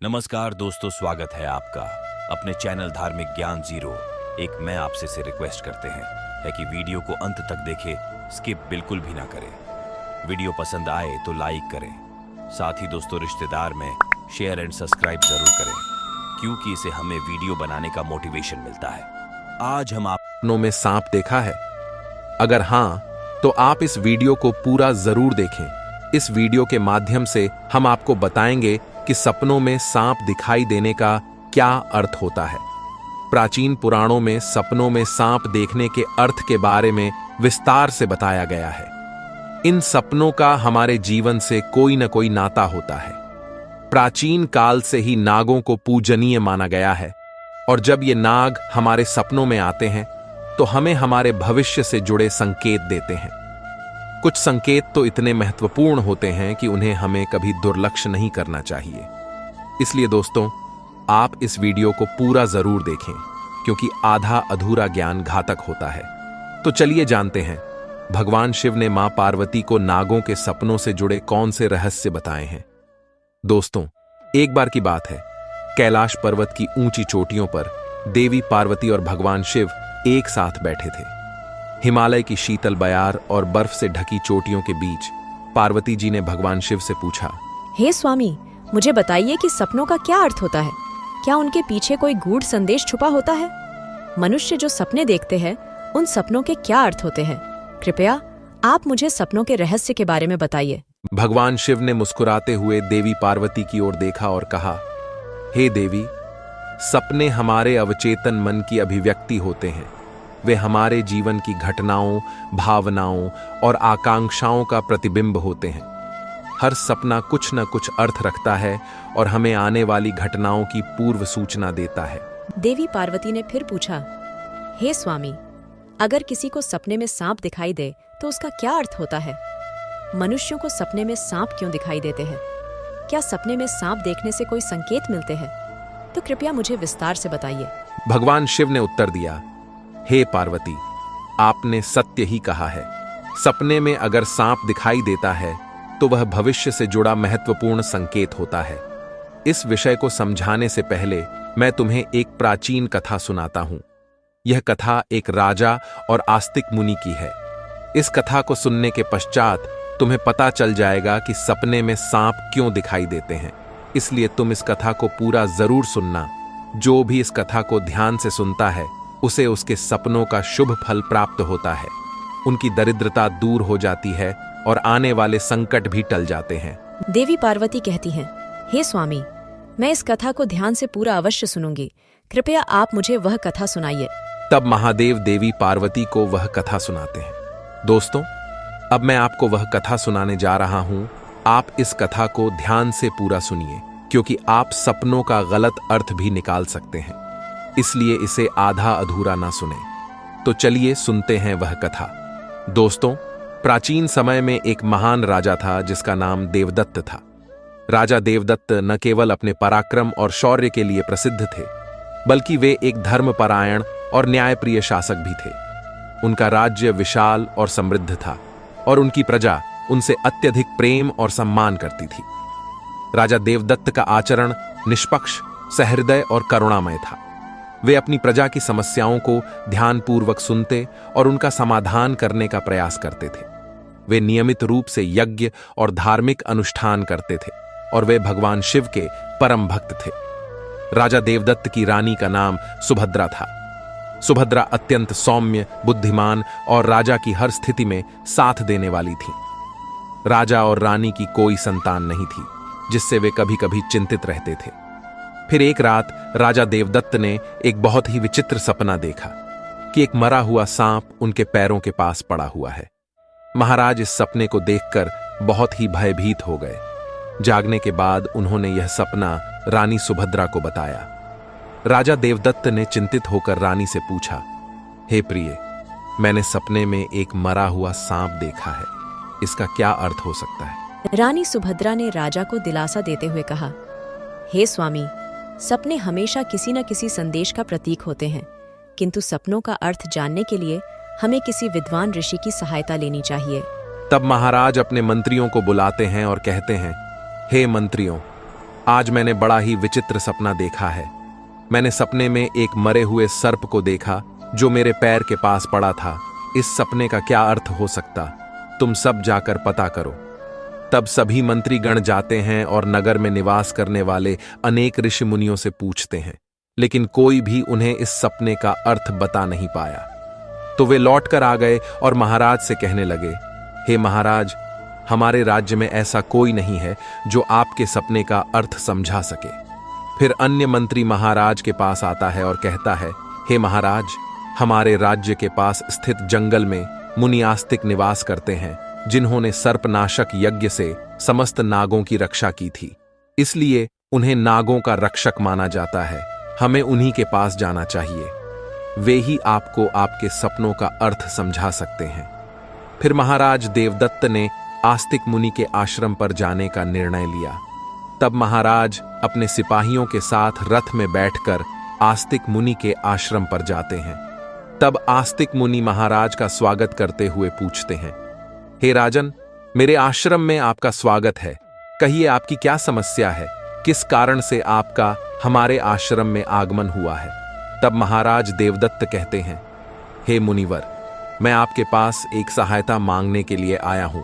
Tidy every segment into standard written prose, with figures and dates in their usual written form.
नमस्कार दोस्तों, स्वागत है आपका अपने चैनल धार्मिक ज्ञान जीरो। एक मैं आपसे से रिक्वेस्ट करते हैं कि वीडियो को अंत तक देखें, स्किप बिल्कुल भी ना करें। वीडियो पसंद आए तो लाइक करें, साथ ही दोस्तों रिश्तेदार में शेयर एंड सब्सक्राइब जरूर करें, क्योंकि इसे हमें वीडियो बनाने का मोटिवेशन मिलता है। आज हम सपनों में सांप देखा है? अगर हां, तो आप इस वीडियो को पूरा जरूर देखें। इस वीडियो के माध्यम से हम आपको बताएंगे कि सपनों में सांप दिखाई देने का क्या अर्थ होता है। प्राचीन पुराणों में सपनों में सांप देखने के अर्थ के बारे में विस्तार से बताया गया है। इन सपनों का हमारे जीवन से कोई न कोई नाता होता है। प्राचीन काल से ही नागों को पूजनीय माना गया है, और जब ये नाग हमारे सपनों में आते हैं तो हमें हमारे भविष्य से जुड़े संकेत देते हैं। कुछ संकेत तो इतने महत्वपूर्ण होते हैं कि उन्हें हमें कभी दुर्लक्ष्य नहीं करना चाहिए। इसलिए दोस्तों, आप इस वीडियो को पूरा जरूर देखें, क्योंकि आधा अधूरा ज्ञान घातक होता है। तो चलिए जानते हैं, भगवान शिव ने मां पार्वती को नागों के सपनों से जुड़े कौन से रहस्य बताए हैं। दोस्तों, एक बार की बात है, कैलाश पर्वत की ऊंची चोटियों पर देवी पार्वती और भगवान शिव एक साथ बैठे थे। हिमालय की शीतल बयार और बर्फ से ढकी चोटियों के बीच पार्वती जी ने भगवान शिव से पूछा, हे स्वामी, मुझे बताइए कि सपनों का क्या अर्थ होता है? क्या उनके पीछे कोई गूढ़ संदेश छुपा होता है? मनुष्य जो सपने देखते हैं, उन सपनों के क्या अर्थ होते हैं? कृपया आप मुझे सपनों के रहस्य के बारे में बताइए। भगवान शिव ने मुस्कुराते हुए देवी पार्वती की ओर देखा और कहा, हे देवी, सपने हमारे अवचेतन मन की अभिव्यक्ति होते हैं। वे हमारे जीवन की घटनाओं, भावनाओं और आकांक्षाओं का प्रतिबिंब होते हैं। हर सपना कुछ न कुछ अर्थ रखता है और हमें आने वाली घटनाओं की पूर्व सूचना देता है। देवी पार्वती ने फिर पूछा, हे स्वामी, अगर किसी को सपने में सांप दिखाई दे तो उसका क्या अर्थ होता है? मनुष्यों को सपने में सांप क्यों दिखाई देते हैं? क्या सपने में सांप देखने से कोई संकेत मिलते हैं? तो कृपया मुझे विस्तार से बताइए। भगवान शिव ने उत्तर दिया, हे पार्वती, आपने सत्य ही कहा है। सपने में अगर सांप दिखाई देता है तो वह भविष्य से जुड़ा महत्वपूर्ण संकेत होता है। इस विषय को समझाने से पहले मैं तुम्हें एक प्राचीन कथा सुनाता हूं। यह कथा एक राजा और आस्तिक मुनि की है। इस कथा को सुनने के पश्चात तुम्हें पता चल जाएगा कि सपने में सांप क्यों दिखाई देते हैं। इसलिए तुम इस कथा को पूरा जरूर सुनना। जो भी इस कथा को ध्यान से सुनता है, उसे उसके सपनों का शुभ फल प्राप्त होता है। उनकी दरिद्रता दूर हो जाती है और आने वाले संकट भी टल जाते हैं। देवी पार्वती कहती हैं, हे स्वामी, मैं इस कथा को ध्यान से पूरा अवश्य सुनूंगी। कृपया आप मुझे वह कथा सुनाइए। तब महादेव देवी पार्वती को वह कथा सुनाते हैं। दोस्तों, अब मैं आपको वह कथा सुनाने जा रहा हूं। आप इस कथा को ध्यान से पूरा सुनिए, क्योंकि आप सपनों का गलत अर्थ भी निकाल सकते हैं। इसलिए इसे आधा अधूरा ना सुने। तो चलिए सुनते हैं वह कथा। दोस्तों, प्राचीन समय में एक महान राजा था जिसका नाम देवदत्त था। राजा देवदत्त न केवल अपने पराक्रम और शौर्य के लिए प्रसिद्ध थे, बल्कि वे एक धर्मपरायण और न्यायप्रिय शासक भी थे। उनका राज्य विशाल और समृद्ध था, और उनकी प्रजा उनसे अत्यधिक प्रेम और सम्मान करती थी। राजा देवदत्त का आचरण निष्पक्ष, सहृदय और करुणामय था। वे अपनी प्रजा की समस्याओं को ध्यानपूर्वक सुनते और उनका समाधान करने का प्रयास करते थे। वे नियमित रूप से यज्ञ और धार्मिक अनुष्ठान करते थे, और वे भगवान शिव के परम भक्त थे। राजा देवदत्त की रानी का नाम सुभद्रा था। सुभद्रा अत्यंत सौम्य, बुद्धिमान और राजा की हर स्थिति में साथ देने वाली थी। राजा और रानी की कोई संतान नहीं थी, जिससे वे कभी कभी चिंतित रहते थे। फिर एक रात राजा देवदत्त ने एक बहुत ही विचित्र सपना देखा कि एक मरा हुआ सांप उनके पैरों के पास पड़ा हुआ है। महाराज इस सपने को देखकर बहुत ही भयभीत हो गए। जागने के बाद उन्होंने यह सपना रानी सुभद्रा को बताया। राजा देवदत्त ने चिंतित होकर रानी से पूछा, हे प्रिय, मैंने सपने में एक मरा हुआ सांप देखा है। इसका क्या अर्थ हो सकता है? रानी सुभद्रा ने राजा को दिलासा देते हुए कहा, हे स्वामी, सपने हमेशा किसी न किसी संदेश का प्रतीक होते हैं, किंतु सपनों का अर्थ जानने के लिए हमें किसी विद्वान ऋषि की सहायता लेनी चाहिए। तब महाराज अपने मंत्रियों को बुलाते हैं और कहते हैं, हे मंत्रियों, आज मैंने बड़ा ही विचित्र सपना देखा है। मैंने सपने में एक मरे हुए सर्प को देखा जो मेरे पैर के पास पड़ा था। इस सपने का क्या अर्थ हो सकता? तुम सब जाकर पता करो। तब सभी मंत्रीगण जाते हैं और नगर में निवास करने वाले अनेक ऋषि मुनियों से पूछते हैं, लेकिन कोई भी उन्हें इस सपने का अर्थ बता नहीं पाया। तो वे लौटकर आ गए और महाराज से कहने लगे, हे महाराज, हमारे राज्य में ऐसा कोई नहीं है जो आपके सपने का अर्थ समझा सके। फिर अन्य मंत्री महाराज के पास आता है और कहता है, हे महाराज, हमारे राज्य के पास स्थित जंगल में मुनि आस्तिक निवास करते हैं जिन्होंने सर्पनाशक यज्ञ से समस्त नागों की रक्षा की थी, इसलिए उन्हें नागों का रक्षक माना जाता है। हमें उन्हीं के पास जाना चाहिए, वे ही आपको आपके सपनों का अर्थ समझा सकते हैं। फिर महाराज देवदत्त ने आस्तिक मुनि के आश्रम पर जाने का निर्णय लिया। तब महाराज अपने सिपाहियों के साथ रथ में बैठकर आस्तिक मुनि के आश्रम पर जाते हैं। तब आस्तिक मुनि महाराज का स्वागत करते हुए पूछते हैं, हे राजन, मेरे आश्रम में आपका स्वागत है। कहिए आपकी क्या समस्या है? किस कारण से आपका हमारे आश्रम में आगमन हुआ है? तब महाराज देवदत्त कहते हैं, हे मुनिवर, मैं आपके पास एक सहायता मांगने के लिए आया हूं।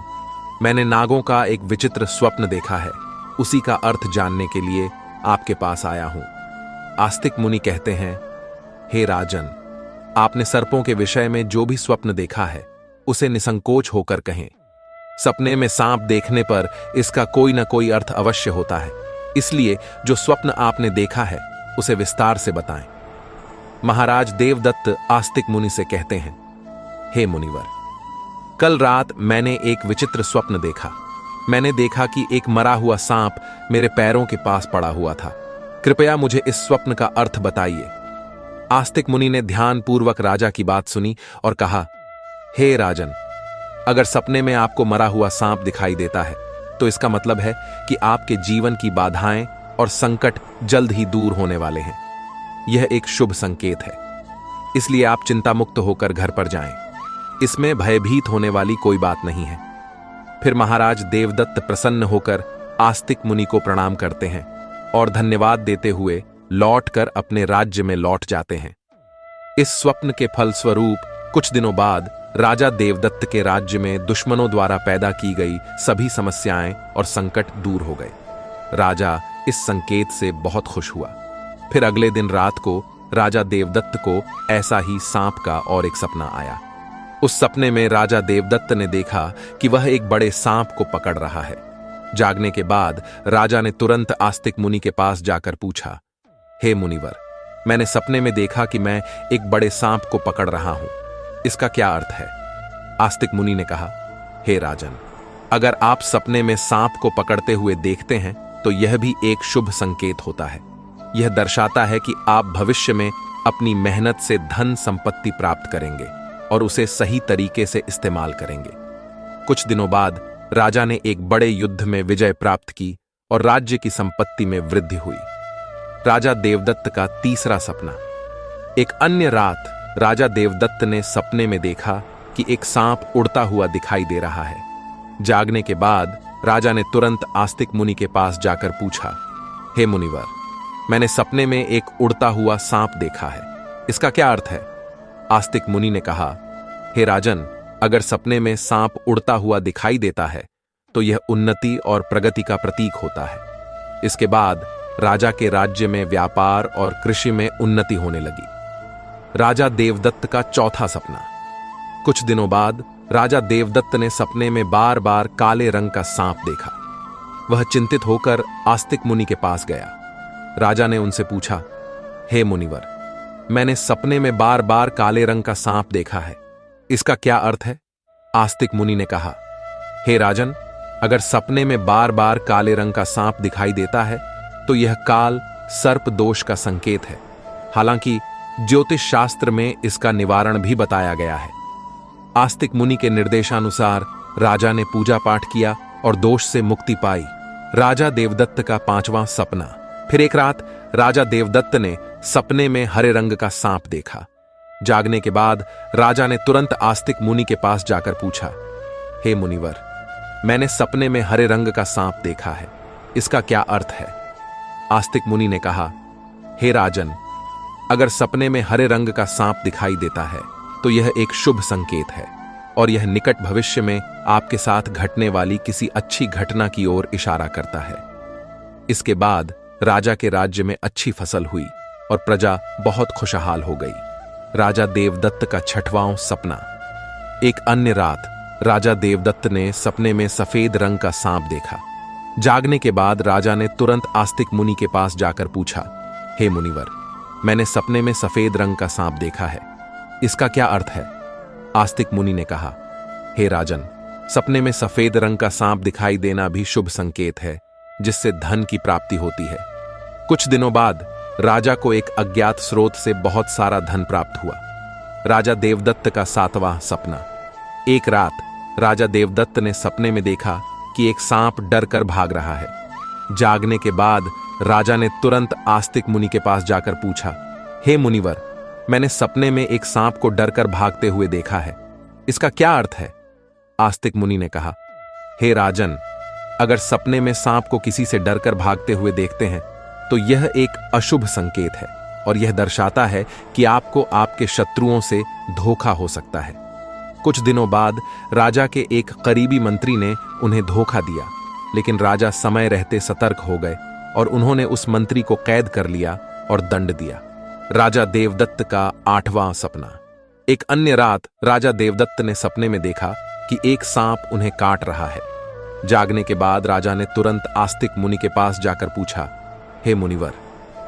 मैंने नागों का एक विचित्र स्वप्न देखा है, उसी का अर्थ जानने के लिए आपके पास आया हूं। आस्तिक मुनि कहते हैं, हे राजन, आपने सर्पों के विषय में जो भी स्वप्न देखा है उसे निसंकोच होकर कहें। सपने में सांप देखने पर इसका कोई न कोई अर्थ अवश्य होता है, इसलिए जो स्वप्न आपने देखा है उसे विस्तार से बताएं। महाराज देवदत्त आस्तिक मुनि से कहते हैं, हे मुनिवर, कल रात मैंने एक विचित्र स्वप्न देखा। मैंने देखा कि एक मरा हुआ सांप मेरे पैरों के पास पड़ा हुआ था। कृपया मुझे इस स्वप्न का अर्थ बताइए। आस्तिक मुनि ने ध्यानपूर्वक राजा की बात सुनी और कहा, हे राजन, अगर सपने में आपको मरा हुआ सांप दिखाई देता है तो इसका मतलब है कि आपके जीवन की बाधाएं और संकट जल्द ही दूर होने वाले हैं। यह एक शुभ संकेत है, इसलिए आप चिंतामुक्त होकर घर पर जाएं। इसमें भयभीत होने वाली कोई बात नहीं है। फिर महाराज देवदत्त प्रसन्न होकर आस्तिक मुनि को प्रणाम करते हैं और धन्यवाद देते हुए लौटकर अपने राज्य में लौट जाते हैं। इस स्वप्न के फलस्वरूप कुछ दिनों बाद राजा देवदत्त के राज्य में दुश्मनों द्वारा पैदा की गई सभी समस्याएं और संकट दूर हो गए। राजा इस संकेत से बहुत खुश हुआ। फिर अगले दिन रात को राजा देवदत्त को ऐसा ही सांप का और एक सपना आया। उस सपने में राजा देवदत्त ने देखा कि वह एक बड़े सांप को पकड़ रहा है। जागने के बाद राजा ने तुरंत आस्तिक मुनि के पास जाकर पूछा, हे मुनिवर, मैंने सपने में देखा कि मैं एक बड़े सांप को पकड़ रहा हूं, इसका क्या अर्थ है? आस्तिक मुनि ने कहा, हे राजन, अगर आप सपने में सांप को पकड़ते हुए देखते हैं तो यह भी एक शुभ संकेत होता है। यह दर्शाता है कि आप भविष्य में अपनी मेहनत से धन संपत्ति प्राप्त करेंगे और उसे सही तरीके से इस्तेमाल करेंगे। कुछ दिनों बाद राजा ने एक बड़े युद्ध में विजय प्राप्त की और राज्य की संपत्ति में वृद्धि हुई। राजा देवदत्त का तीसरा सपना। एक अन्य रात राजा देवदत्त ने सपने में देखा कि एक सांप उड़ता हुआ दिखाई दे रहा है। जागने के बाद राजा ने तुरंत आस्तिक मुनि के पास जाकर पूछा, हे मुनिवर, मैंने सपने में एक उड़ता हुआ सांप देखा है, इसका क्या अर्थ है? आस्तिक मुनि ने कहा, हे राजन, अगर सपने में सांप उड़ता हुआ दिखाई देता है तो यह उन्नति और प्रगति का प्रतीक होता है। इसके बाद राजा के राज्य में व्यापार और कृषि में उन्नति होने लगी। राजा देवदत्त का चौथा सपना। कुछ दिनों बाद राजा देवदत्त ने सपने में बार बार काले रंग का सांप देखा। वह चिंतित होकर आस्तिक मुनि के पास गया। राजा ने उनसे पूछा, हे मुनिवर, मैंने सपने में बार बार काले रंग का सांप देखा है, इसका क्या अर्थ है? आस्तिक मुनि ने कहा, हे राजन, अगर सपने में बार बार काले रंग का सांप दिखाई देता है तो यह काल सर्प दोष का संकेत है। हालांकि ज्योतिष शास्त्र में इसका निवारण भी बताया गया है। आस्तिक मुनि के निर्देशानुसार राजा ने पूजा पाठ किया और दोष से मुक्ति पाई। राजा देवदत्त का पांचवां सपना। फिर एक रात राजा देवदत्त ने सपने में हरे रंग का सांप देखा। जागने के बाद राजा ने तुरंत आस्तिक मुनि के पास जाकर पूछा, हे मुनिवर, मैंने सपने में हरे रंग का सांप देखा है, इसका क्या अर्थ है? आस्तिक मुनि ने कहा, हे राजन, अगर सपने में हरे रंग का सांप दिखाई देता है तो यह एक शुभ संकेत है और यह निकट भविष्य में आपके साथ घटने वाली किसी अच्छी घटना की ओर इशारा करता है। इसके बाद राजा के राज्य में अच्छी फसल हुई और प्रजा बहुत खुशहाल हो गई। राजा देवदत्त का 6वां सपना। एक अन्य रात राजा देवदत्त ने सपने में सफेद रंग का सांप देखा। जागने के बाद राजा ने तुरंत आस्तिक मुनि के पास जाकर पूछा, हे मुनिवर, मैंने सपने में सफेद रंग का सांप देखा है, इसका क्या अर्थ है? आस्तिक मुनि ने कहा, हे राजन, सपने में सफेद रंग का सांप दिखाई देना भी शुभ संकेत है, जिससे धन की प्राप्ति होती है। कुछ दिनों बाद राजा को एक अज्ञात स्रोत से बहुत सारा धन प्राप्त हुआ। राजा देवदत्त का 7वां सपना। एक रात राजा देवदत्त ने सपने में देखा कि एक सांप डर कर भाग रहा है। जागने के बाद राजा ने तुरंत आस्तिक मुनि के पास जाकर पूछा, हे मुनिवर, मैंने सपने में एक सांप को डर कर भागते हुए देखा है, इसका क्या अर्थ है? आस्तिक मुनि ने कहा, हे राजन, अगर सपने में सांप को किसी से डरकर भागते हुए देखते हैं तो यह एक अशुभ संकेत है और यह दर्शाता है कि आपको आपके शत्रुओं से धोखा हो सकता है। कुछ दिनों बाद राजा के एक करीबी मंत्री ने उन्हें धोखा दिया, लेकिन राजा समय रहते सतर्क हो गए और उन्होंने उस मंत्री को कैद कर लिया और दंड दिया। राजा देवदत्त का 8वां सपना। एक अन्य रात राजा देवदत्त ने सपने में देखा कि एक सांप उन्हें काट रहा है। जागने के बाद राजा ने तुरंत आस्तिक मुनि के पास जाकर पूछा, हे मुनिवर,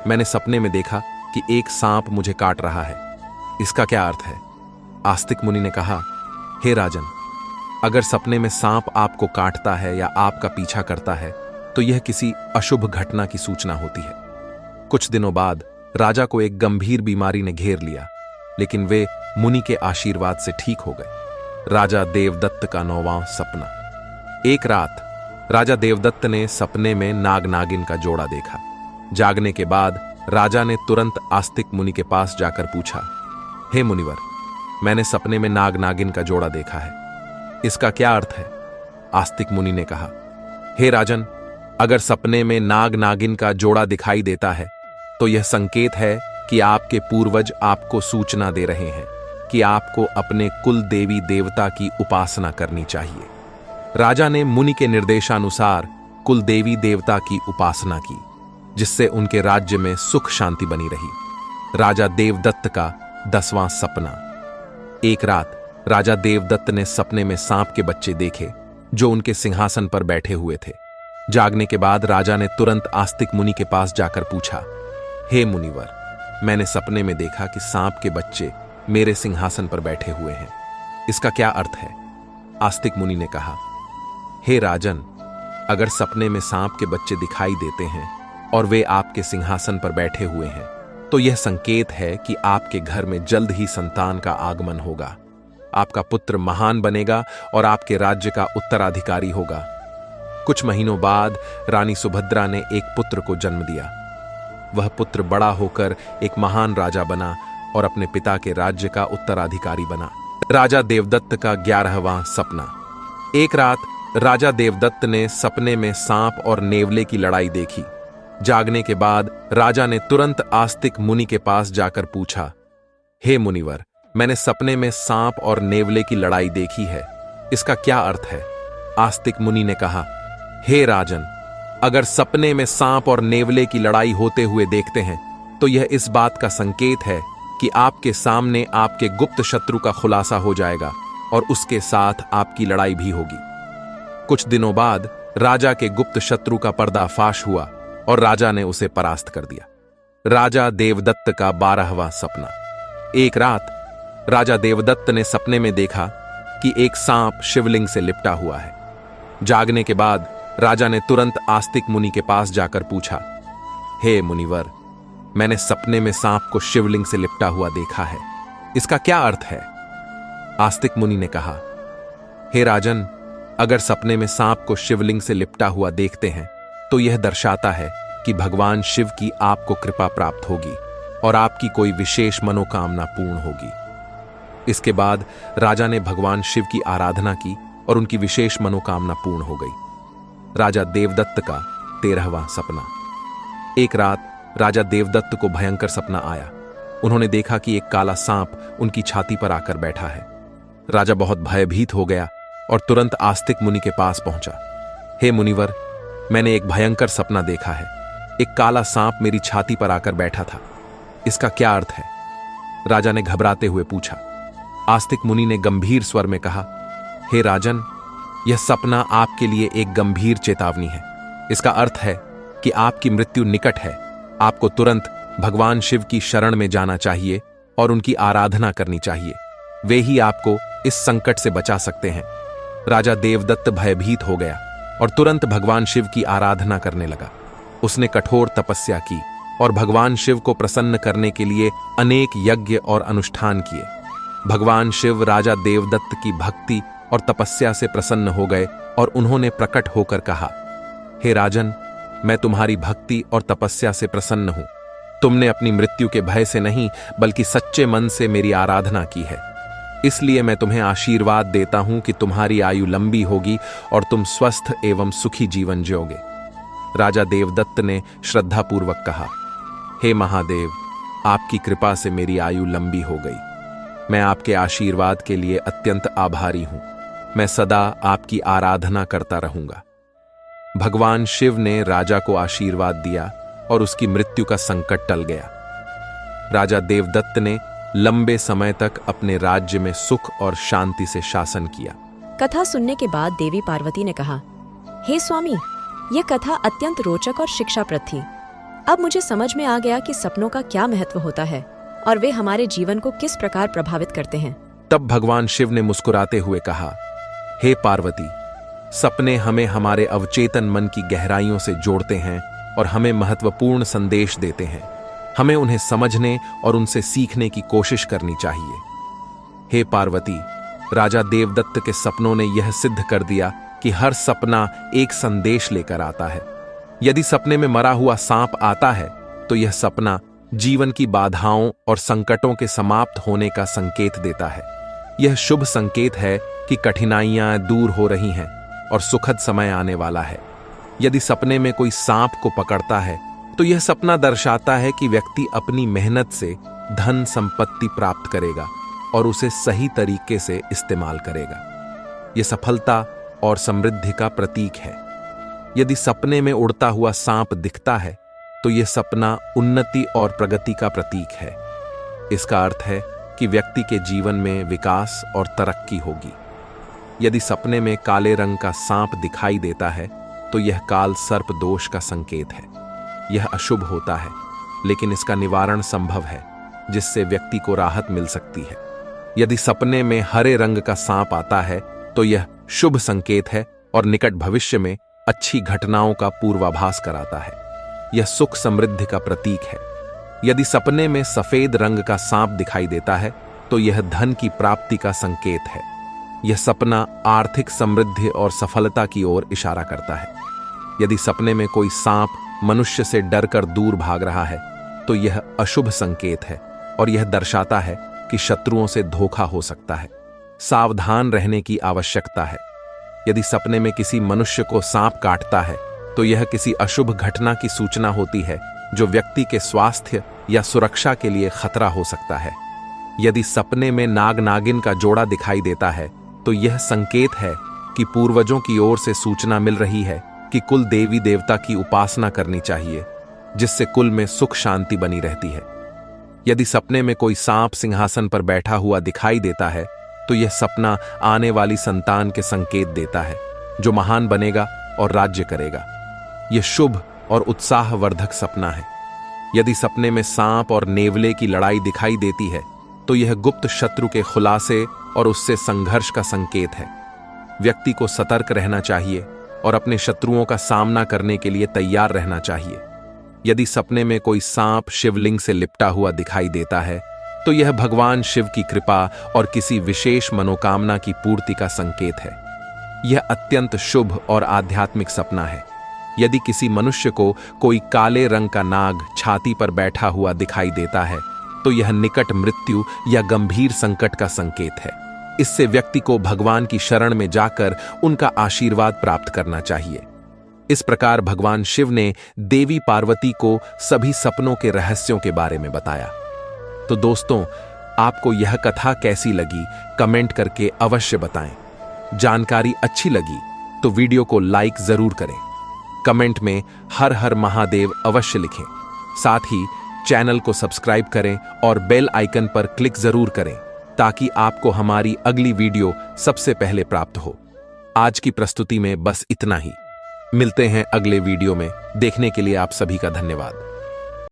मैंने सपने में देखा कि एक सांप मुझे काट रहा है, इसका क्या अर्थ है? आस्तिक मुनि ने कहा, हे राजन, अगर सपने में सांप आपको काटता है या आपका पीछा करता है तो यह किसी अशुभ घटना की सूचना होती है। कुछ दिनों बाद राजा को एक गंभीर बीमारी ने घेर लिया, लेकिन वे मुनि के आशीर्वाद से ठीक हो गए। राजा देवदत्त का 9वां सपना। एक रात राजा देवदत्त ने सपने में नाग नागिन का जोड़ा देखा। जागने के बाद राजा ने तुरंत आस्तिक मुनि के पास जाकर पूछा, हे मुनिवर, मैंने सपने में नाग नागिन का जोड़ा देखा है, इसका क्या अर्थ है? आस्तिक मुनि ने कहा, हे राजन, अगर सपने में नाग नागिन का जोड़ा दिखाई देता है तो यह संकेत है कि आपके पूर्वज आपको सूचना दे रहे हैं कि आपको अपने कुल देवी देवता की उपासना करनी चाहिए। राजा ने मुनि के निर्देशानुसार कुल देवी देवता की उपासना की, जिससे उनके राज्य में सुख शांति बनी रही। राजा देवदत्त का 10वां सपना। एक रात राजा देवदत्त ने सपने में सांप के बच्चे देखे जो उनके सिंहासन पर बैठे हुए थे। जागने के बाद राजा ने तुरंत आस्तिक मुनि के पास जाकर पूछा, हे मुनिवर, मैंने सपने में देखा कि सांप के बच्चे मेरे सिंहासन पर बैठे हुए हैं, इसका क्या अर्थ है? आस्तिक मुनि ने कहा, हे राजन, अगर सपने में सांप के बच्चे दिखाई देते हैं और वे आपके सिंहासन पर बैठे हुए हैं तो यह संकेत है कि आपके घर में जल्द ही संतान का आगमन होगा। आपका पुत्र महान बनेगा और आपके राज्य का उत्तराधिकारी होगा। कुछ महीनों बाद रानी सुभद्रा ने एक पुत्र को जन्म दिया। वह पुत्र बड़ा होकर एक महान राजा बना और अपने पिता के राज्य का उत्तराधिकारी बना। राजा देवदत्त का 11वां सपना। एक रात राजा देवदत्त ने सपने में सांप और नेवले की लड़ाई देखी। जागने के बाद राजा ने तुरंत आस्तिक मुनि के पास जाकर पूछा, हे मुनिवर, मैंने सपने में सांप और नेवले की लड़ाई देखी है, इसका क्या अर्थ है? आस्तिक मुनि ने कहा, हे राजन, अगर सपने में सांप और नेवले की लड़ाई होते हुए देखते हैं तो यह इस बात का संकेत है कि आपके सामने आपके गुप्त शत्रु का खुलासा हो जाएगा और उसके साथ आपकी लड़ाई भी होगी। कुछ दिनों बाद राजा के गुप्त शत्रु का पर्दाफाश हुआ और राजा ने उसे परास्त कर दिया। राजा देवदत्त का 12वां सपना। एक रात राजा देवदत्त ने सपने में देखा कि एक सांप शिवलिंग से लिपटा हुआ है। जागने के बाद राजा ने तुरंत आस्तिक मुनि के पास जाकर पूछा, हे मुनिवर, मैंने सपने में सांप को शिवलिंग से लिपटा हुआ देखा है, इसका क्या अर्थ है? आस्तिक मुनि ने कहा, हे राजन, अगर सपने में सांप को शिवलिंग से लिपटा हुआ देखते हैं तो यह दर्शाता है कि भगवान शिव की आपको कृपा प्राप्त होगी और आपकी कोई विशेष मनोकामना पूर्ण होगी। इसके बाद राजा ने भगवान शिव की आराधना की और उनकी विशेष मनोकामना पूर्ण हो गई। राजा देवदत्त का 13वां सपना। एक रात राजा देवदत्त को भयंकर सपना आया। उन्होंने देखा कि एक काला सांप उनकी छाती पर आकर बैठा है। राजा बहुत भयभीत हो गया और तुरंत आस्तिक मुनि के पास पहुंचा। हे मुनिवर, मैंने एक भयंकर सपना देखा है। एक काला सांप मेरी छाती पर आकर बैठा था। इसका क्या अर्थ है? राजा ने घबराते हुए पूछा। आस्तिक मुनि ने गंभीर स्वर में कहा, हे राजन, यह सपना आपके लिए एक गंभीर चेतावनी है। इसका अर्थ है कि आपकी मृत्यु निकट है। आपको तुरंत भगवान शिव की शरण में जाना चाहिए और उनकी आराधना करनी चाहिए। वे ही आपको इस संकट से बचा सकते हैं। राजा देवदत्त भयभीत हो गया और तुरंत भगवान शिव की आराधना करने लगा। उसने कठोर तपस्या की और भगवान शिव को प्रसन्न करने के लिए अनेक यज्ञ और अनुष्ठान किए। भगवान शिव राजा देवदत्त की भक्ति और तपस्या से प्रसन्न हो गए और उन्होंने प्रकट होकर कहा, हे राजन, मैं तुम्हारी भक्ति और तपस्या से प्रसन्न हूं। तुमने अपनी मृत्यु के भय से नहीं बल्कि सच्चे मन से मेरी आराधना की है। इसलिए मैं तुम्हें आशीर्वाद देता हूं कि तुम्हारी आयु लंबी होगी और तुम स्वस्थ एवं सुखी जीवन जियोगे। राजा देवदत्त ने श्रद्धापूर्वक कहा, हे महादेव, आपकी कृपा से मेरी आयु लंबी हो गई। मैं आपके आशीर्वाद के लिए अत्यंत आभारी हूं। मैं सदा आपकी आराधना करता रहूंगा। भगवान शिव ने राजा को आशीर्वाद दिया और उसकी मृत्यु का संकट टल गया। राजा देवदत्त ने लंबे समय तक अपने राज्य में सुख और शांति से शासन किया। कथा सुनने के बाद देवी पार्वती ने कहा, हे स्वामी, यह कथा अत्यंत रोचक और शिक्षाप्रद थी। अब मुझे समझ में आ गया कि सपनों का क्या महत्व होता है और वे हमारे जीवन को किस प्रकार प्रभावित करते हैं। तब भगवान शिव ने मुस्कुराते हुए कहा, हे पार्वती, सपने हमें हमारे अवचेतन मन की गहराइयों से जोड़ते हैं और हमें महत्वपूर्ण संदेश देते हैं। हमें उन्हें समझने और उनसे सीखने की कोशिश करनी चाहिए। हे पार्वती, राजा देवदत्त के सपनों ने यह सिद्ध कर दिया कि हर सपना एक संदेश लेकर आता है। यदि सपने में मरा हुआ सांप आता है तो यह सपना जीवन की बाधाओं और संकटों के समाप्त होने का संकेत देता है। यह शुभ संकेत है कि कठिनाइयां दूर हो रही हैं और सुखद समय आने वाला है। यदि सपने में कोई सांप को पकड़ता है तो यह सपना दर्शाता है कि व्यक्ति अपनी मेहनत से धन संपत्ति प्राप्त करेगा और उसे सही तरीके से इस्तेमाल करेगा। यह सफलता और समृद्धि का प्रतीक है। यदि सपने में उड़ता हुआ सांप दिखता है तो यह सपना उन्नति और प्रगति का प्रतीक है। इसका अर्थ है कि व्यक्ति के जीवन में विकास और तरक्की होगी। यदि सपने में काले रंग का सांप दिखाई देता है तो यह काल सर्प दोष का संकेत है। यह अशुभ होता है, लेकिन इसका निवारण संभव है, जिससे व्यक्ति को राहत मिल सकती है। यदि सपने में हरे रंग का सांप आता है तो यह शुभ संकेत है और निकट भविष्य में अच्छी घटनाओं का पूर्वाभास कराता है। यह सुख समृद्धि का प्रतीक है। यदि सपने में सफेद रंग का सांप दिखाई देता है तो यह धन की प्राप्ति का संकेत है। यह सपना आर्थिक समृद्धि और सफलता की ओर इशारा करता है। यदि सपने में कोई सांप मनुष्य से डरकर दूर भाग रहा है तो यह अशुभ संकेत है और यह दर्शाता है कि शत्रुओं से धोखा हो सकता है। सावधान रहने की आवश्यकता है। यदि सपने में किसी मनुष्य को सांप काटता है तो यह किसी अशुभ घटना की सूचना होती है, जो व्यक्ति के स्वास्थ्य या सुरक्षा के लिए खतरा हो सकता है। यदि सपने में नाग नागिन का जोड़ा दिखाई देता है तो यह संकेत है कि पूर्वजों की ओर से सूचना मिल रही है कि कुल देवी देवता की उपासना करनी चाहिए, जिससे कुल में सुख शांति बनी रहती है। यदि सपने में कोई सांप सिंहासन पर बैठा हुआ दिखाई देता है तो यह सपना आने वाली संतान के संकेत देता है, जो महान बनेगा और राज्य करेगा। यह शुभ और उत्साहवर्धक सपना है। यदि सपने में सांप और नेवले की लड़ाई दिखाई देती है तो यह गुप्त शत्रु के खुलासे और उससे संघर्ष का संकेत है। व्यक्ति को सतर्क रहना चाहिए और अपने शत्रुओं का सामना करने के लिए तैयार रहना चाहिए। यदि सपने में कोई सांप शिवलिंग से लिपटा हुआ दिखाई देता है तो यह भगवान शिव की कृपा और किसी विशेष मनोकामना की पूर्ति का संकेत है। यह अत्यंत शुभ और आध्यात्मिक सपना है। यदि किसी मनुष्य को कोई काले रंग का नाग छाती पर बैठा हुआ दिखाई देता है तो यह निकट मृत्यु या गंभीर संकट का संकेत है। इससे व्यक्ति को भगवान की शरण में जाकर उनका आशीर्वाद प्राप्त करना चाहिए। इस प्रकार भगवान शिव ने देवी पार्वती को सभी सपनों के रहस्यों के बारे में बताया। तो दोस्तों, आपको यह कथा कैसी लगी कमेंट करके अवश्य बताएं। जानकारी अच्छी लगी तो वीडियो को लाइक जरूर करें। कमेंट में हर हर महादेव अवश्य लिखें। साथ ही चैनल को सब्सक्राइब करें और बेल आइकन पर क्लिक जरूर करें ताकि आपको हमारी अगली वीडियो सबसे पहले प्राप्त हो। आज की प्रस्तुति में बस इतना ही। मिलते हैं अगले वीडियो में। देखने के लिए आप सभी का धन्यवाद।